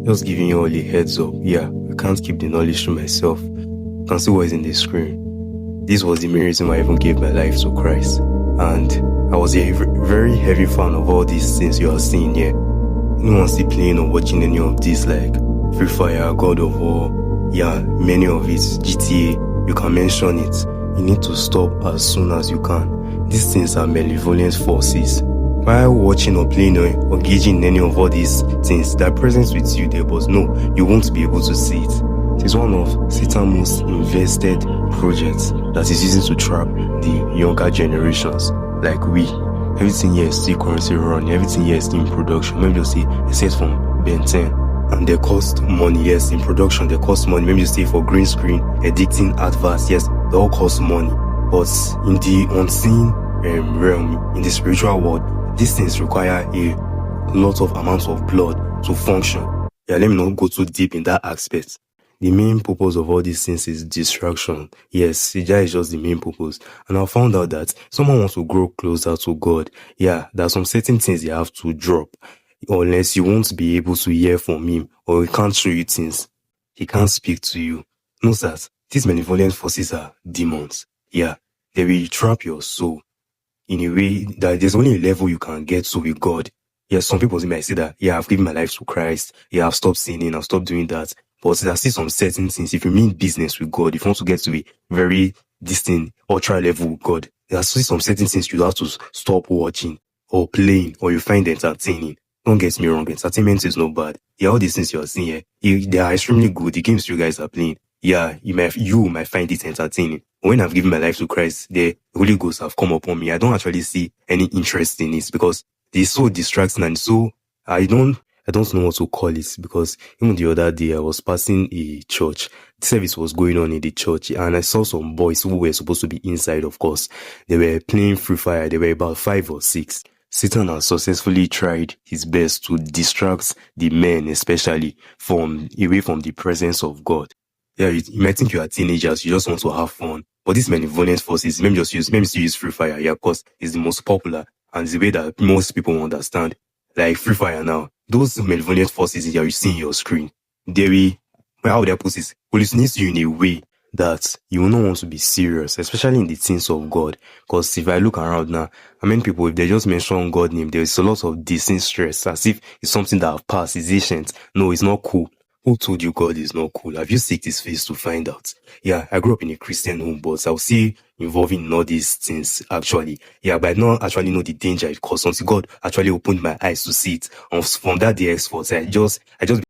Just giving you all a heads up. Yeah, I can't keep the knowledge to myself. You can see what is in the screen. This was the main reason why I even gave my life to Christ. And I was a very heavy fan of all these things you are seeing here. Anyone still playing or watching any of these, like Free Fire, God of War, yeah, many of it, GTA, you can mention it. You need to stop as soon as you can. These things are malevolent forces. While watching or playing or engaging in any of all these things, they're present with you there, but no, you won't be able to see it. It is one of Satan's most invested projects that is using to trap the younger generations, like we. Everything here is still currently running, everything here is still in production. Maybe you see, except from Ben 10. And they cost money, yes, in production, they cost money. Maybe you see for green screen, editing, adverts, yes, they all cost money. But in the unseen realm, in the spiritual world, these things require a lot of amounts of blood to function. Yeah, let me not go too deep in that aspect. The main purpose of all these things is distraction. Yes, that is just the main purpose. And I found out that someone wants to grow closer to God. Yeah, there are some certain things you have to drop. Unless you won't be able to hear from him, or he can't show you things. He can't speak to you. Know that these malevolent forces are demons. Yeah, they will trap your soul in a way that there's only a level you can get to with God. Yes, some people might say that, yeah, I've given my life to Christ. Yeah, I've stopped sinning. I've stopped doing that. But there are still some certain things. If you mean business with God, if you want to get to a very distant, ultra level with God, there are still some certain things you have to stop watching or playing, or you find entertaining. Don't get me wrong, entertainment is not bad. Yeah, all these things you're seeing here, they are extremely good. The games you guys are playing, yeah, you might find it entertaining. When I've given my life to Christ, the Holy Ghost have come upon me. I don't actually see any interest in it because it's so distracting, and so I don't know what to call it, because even the other day I was passing a church. The service was going on in the church, and I saw some boys who were supposed to be inside, of course. They were playing Free Fire. They were about 5 or 6. Satan has successfully tried his best to distract the men, especially away from the presence of God. Yeah, you might think you are teenagers, you just want to have fun. But these malevolent forces, let me still use Free Fire. Yeah, of course, it's the most popular, and it's the way that most people understand. Like Free Fire now, those malevolent forces that you see in your screen, how would I put it, hallucinate you in a way that you will not want to be serious, especially in the things of God. Because if I look around now, I mean, people, if they just mention God's name, there's a lot of disinterest, as if it's something that have passed, it's ancient. No, it's not cool. Who told you God is not cool? Have you seeked his face to find out? Yeah, I grew up in a Christian home, but I'll see involving in all these things, actually. Yeah, but I don't actually know the danger it caused until God actually opened my eyes to see it. From that day henceforth, I just